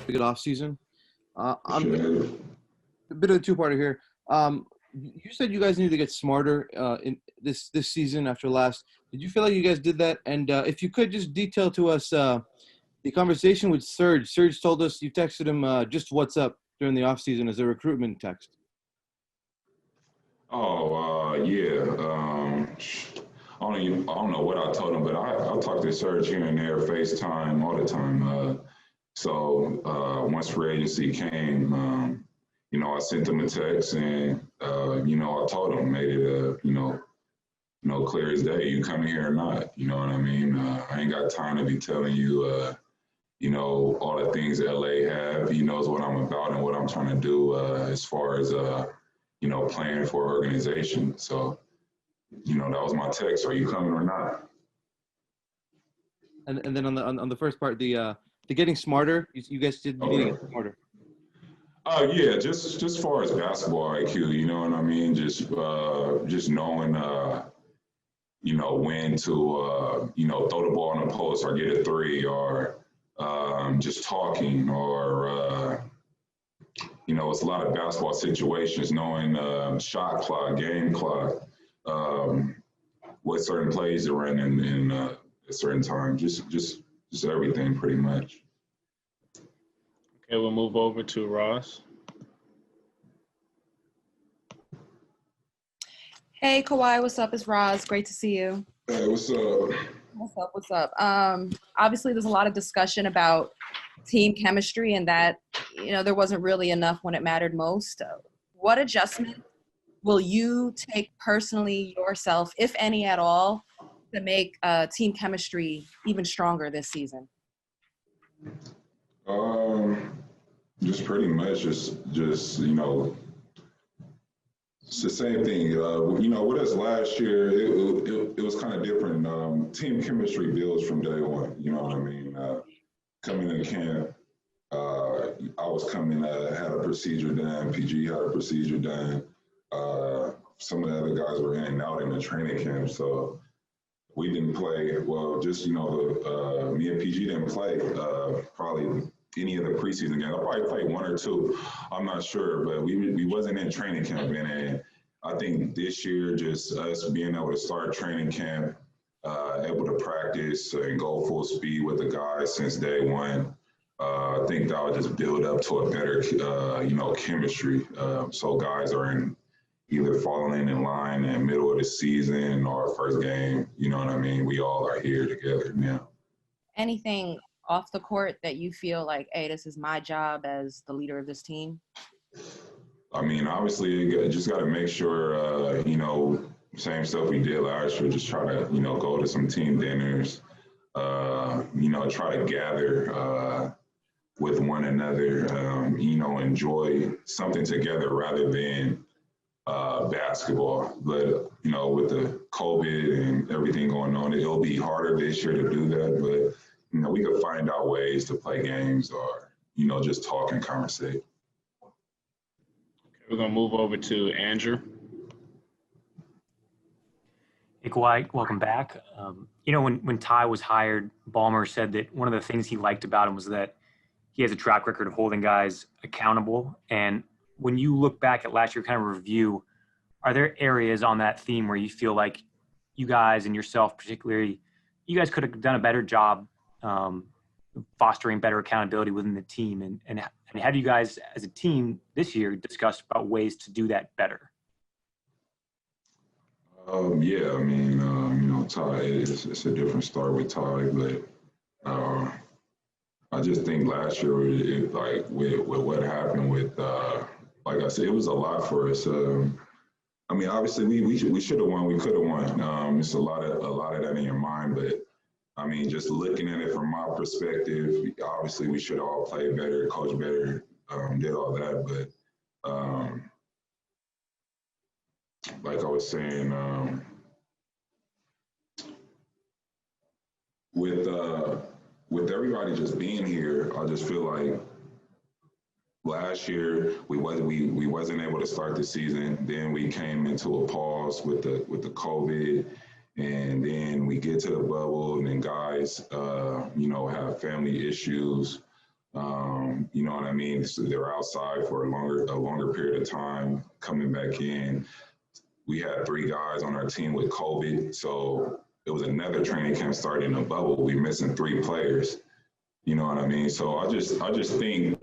good offseason. I'm Sure. a bit of a two-parter here. You said you guys need to get smarter in this season after last. Did you feel like you guys did that? And if you could just detail to us the conversation with Serge. Serge told us you texted him just what's up during the offseason as a recruitment text. Oh, yeah. I don't know what I told him, but I talk to Serge here and there, FaceTime all the time. So once free agency came, I sent him a text and, I told him, made it, clear as day, you coming here or not, you know what I mean? I ain't got time to be telling you, all the things LA have. He knows what I'm about and what I'm trying to do as far as, playing for an organization. So, that was my text. Are you coming or not? And then on the first part, the getting smarter. You guys did you need to get smarter. Yeah, just as far as basketball IQ, you know what I mean? Just knowing, when to, throw the ball in the post or get a three, or just talking, or it's a lot of basketball situations, knowing shot clock, game clock, what certain plays are in a certain time, just everything pretty much. Okay, we'll move over to Ross. Hey, Kawhi, what's up? It's Roz. Great to see you. Hey, what's up? What's up? Obviously, there's a lot of discussion about team chemistry and that, there wasn't really enough when it mattered most. What adjustment will you take personally yourself, if any at all, to make team chemistry even stronger this season? Just pretty much just it's the same thing. With us last year, it was kind of different. Team chemistry builds from day one. You know what I mean? Coming in camp, I was coming, had a procedure done. PG had a procedure done. Some of the other guys were in and out in the training camp, so we didn't play. Well, just me and PG didn't play probably any of the preseason games. I probably played one or two. I'm not sure, but we wasn't in training camp. And I think this year, just us being able to start training camp, able to practice and go full speed with the guys since day one, I think that would just build up to a better, chemistry. So guys are either falling in line in the middle of the season or first game. You know what I mean? We all are here together now. Anything off the court that you feel like, hey, this is my job as the leader of this team? I mean, obviously, you just got to make sure, same stuff we did last year, just try to, go to some team dinners, try to gather with one another, enjoy something together rather than basketball. But, with the COVID and everything going on, it'll be harder this year to do that. But, we could find out ways to play games or, just talk and conversate. We're going to move over to Andrew. Hey, Kawhi, welcome back. When Ty was hired, Ballmer said that one of the things he liked about him was that he has a track record of holding guys accountable. And when you look back at last year kind of review, are there areas on that theme where you feel like you guys and yourself particularly, you guys could have done a better job fostering better accountability within the team? And have you guys as a team this year discussed about ways to do that better? Yeah, I mean, Ty, it's a different start with Ty, but I just think last year, with what happened with, like I said, it was a lot for us. Obviously, we should have won, we could have won. It's a lot of that in your mind, but I mean, just looking at it from my perspective, obviously we should all play better, coach better, did all that. But like I was saying, with everybody just being here, I just feel like last year we wasn't able to start the season. Then we came into a pause with the COVID. And then we get to the bubble, and then guys, have family issues. You know what I mean? So they're outside for a longer period of time, coming back in. We had 3 guys on our team with COVID, so it was another training camp starting in a bubble. We missing 3 players. You know what I mean? So I just think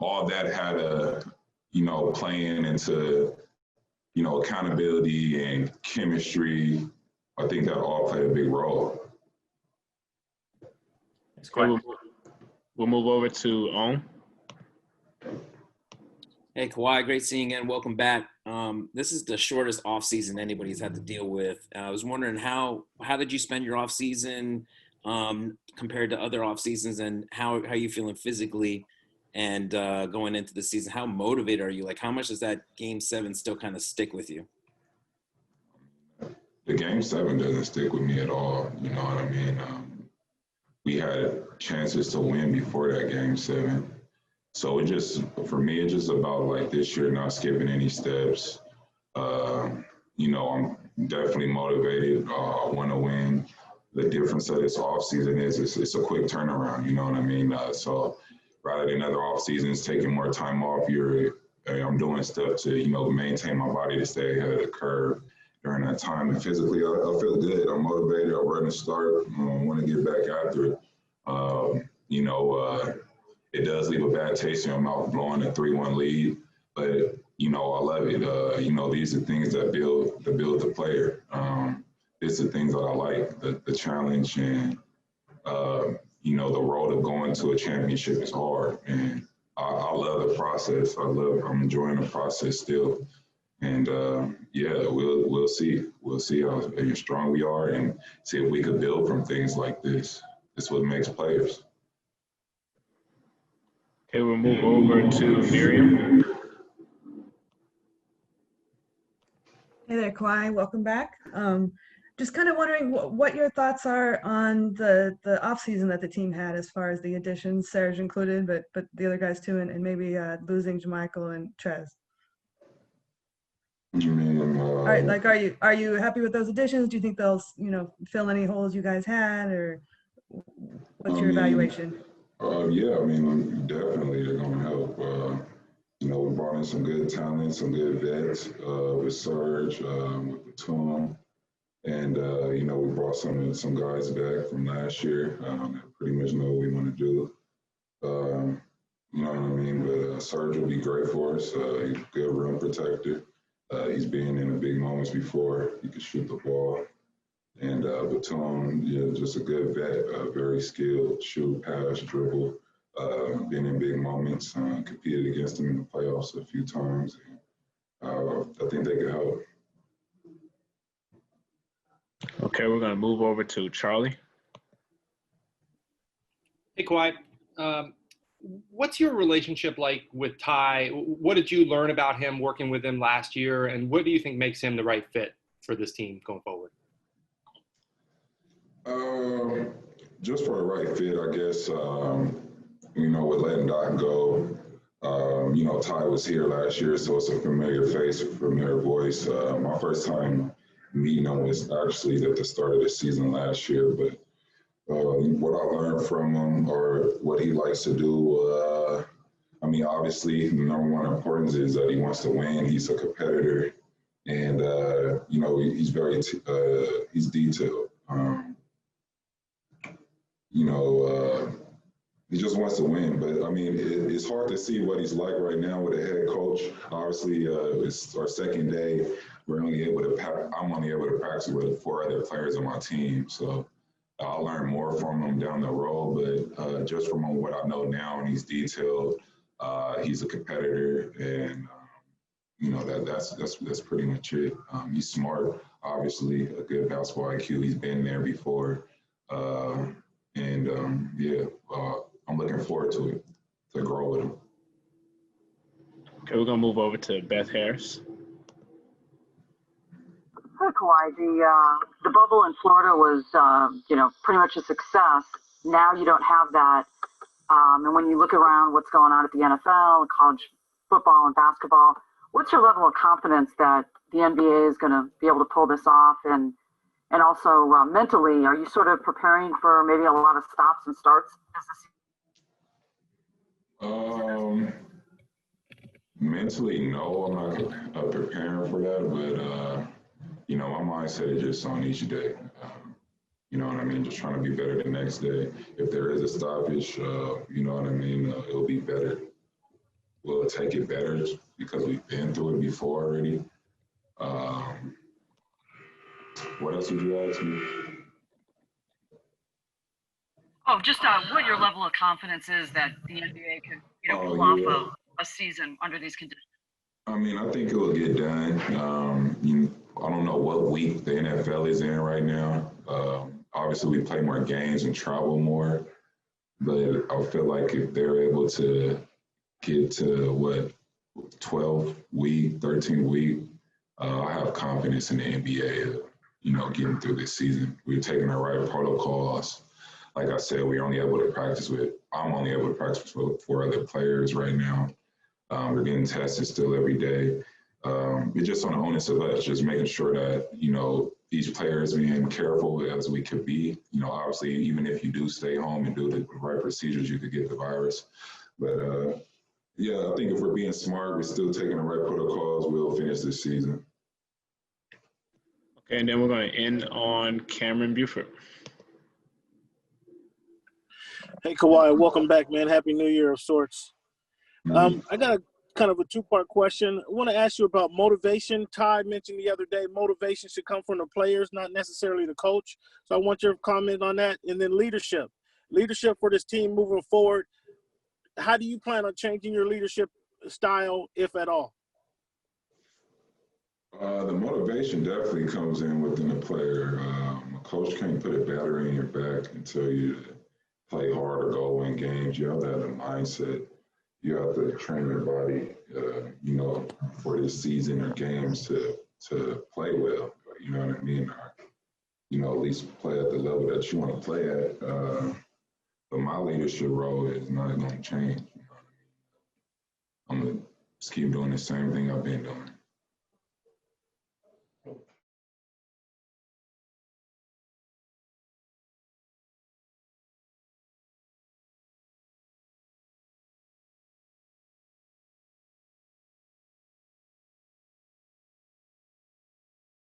all that had a, playing into, accountability and chemistry. I think that all played a big role. It's Okay, quite. we'll move over to On. Hey, Kawhi, great seeing you again. Welcome back. This is the shortest offseason anybody's had to deal with. I was wondering how did you spend your offseason compared to other off seasons, and how are you feeling physically and going into the season? How motivated are you? Like, how much does that Game 7 still kind of stick with you? The Game 7 doesn't stick with me at all. You know what I mean? We had chances to win before that Game 7. So for me, it's just about like this year not skipping any steps. I'm definitely motivated. I want to win. The difference of this offseason is it's a quick turnaround. You know what I mean? So rather than other off seasons taking more time off, I'm doing stuff to maintain my body to stay ahead of the curve during that time. And physically, I feel good. I'm motivated. I'm ready to start. I want to get back after it. It does leave a bad taste in your mouth blowing a 3-1 lead, but I love it. These are things that build the player. These are things that I like. The challenge and the road of going to a championship is hard, and I love the process. I'm enjoying the process still, and we'll see. We'll see how strong we are, and see if we could build from things like this. It's what makes players. Okay, we'll move over to Miriam. Hey there, Kawhi. Welcome back. Just kind of wondering what your thoughts are on the offseason that the team had as far as the additions, Serge included, but the other guys too, and maybe losing JaMychal and Trez. What do you mean? All right, like, are you happy with those additions? Do you think they'll fill any holes you guys had, or what's your evaluation? Definitely they're going to help. We brought in some good talent, some good vets with Serge, with Batum, and we brought some guys back from last year that pretty much know what we want to do. You know what I mean? But Serge will be great for us. He's a good rim protector. He's been in the big moments before. He can shoot the ball. And Batum, just a good vet, very skilled, shoot, pass, dribble, been in big moments, competed against him in the playoffs a few times. And, I think they could help. Okay, we're going to move over to Charlie. Hey, Kawhi. What's your relationship like with Ty? What did you learn about him working with him last year, and what do you think makes him the right fit for this team going forward? Just for the right fit, I guess, with letting Doc go, Ty was here last year, so it's a familiar face, a familiar voice. My first time meeting him was actually at the start of the season last year, but what I learned from him or what he likes to do, obviously, the number one importance is that he wants to win. He's a competitor, and, he's very, he's detailed. He just wants to win, but it's hard to see what he's like right now with a head coach. Obviously, it's our second day. I'm only able to practice with 4 other players on my team, so I'll learn more from him down the road. But just from what I know now, and he's detailed, he's a competitor, and that's pretty much it. He's smart, obviously, a good basketball IQ. He's been there before. I'm looking forward to it, to grow with him. Okay, we're going to move over to Beth Harris. Hey, Kawhi, the bubble in Florida was, pretty much a success. Now you don't have that. And when you look around what's going on at the NFL, college football and basketball, what's your level of confidence that the NBA is going to be able to pull this off? And also mentally, are you sort of preparing for maybe a lot of stops and starts as the Mentally, no, I'm not preparing for that, but my mindset is just on each day. You know what I mean? Just trying to be better the next day. If there is a stoppage, you know what I mean? It'll be better. We'll take it better because we've been through it before already. What else would you ask me? Oh, just what your level of confidence is that the NBA could, pull off a season under these conditions. I mean, I think it will get done. I don't know what week the NFL is in right now. Obviously, we play more games and travel more, but I feel like if they're able to get to 12 week, 13 week, I have confidence in the NBA. Getting through this season, we're taking the right protocols. Like I said, I'm only able to practice with 4 other players right now. We're getting tested still every day. It's just on the onus of us, just making sure that, each player is being careful as we could be. Obviously, even if you do stay home and do the right procedures, you could get the virus. But, yeah, I think if we're being smart, we're still taking the right protocols, we'll finish this season. Okay, and then we're going to end on Cameron Buford. Hey, Kawhi, welcome back, man. Happy New Year of sorts. I got a kind of a two-part question. I want to ask you about motivation. Ty mentioned the other day motivation should come from the players, not necessarily the coach. So I want your comment on that. And then leadership for this team moving forward. How do you plan on changing your leadership style, if at all? The motivation definitely comes in within the player. A coach can't put a battery in your back and tell you to play hard or go win games. You have to have the mindset. You have to train your body, for this season or games to play well. You know what I mean? Or, at least play at the level that you want to play at. But my leadership role is not going to change. I'm going to just keep doing the same thing I've been doing.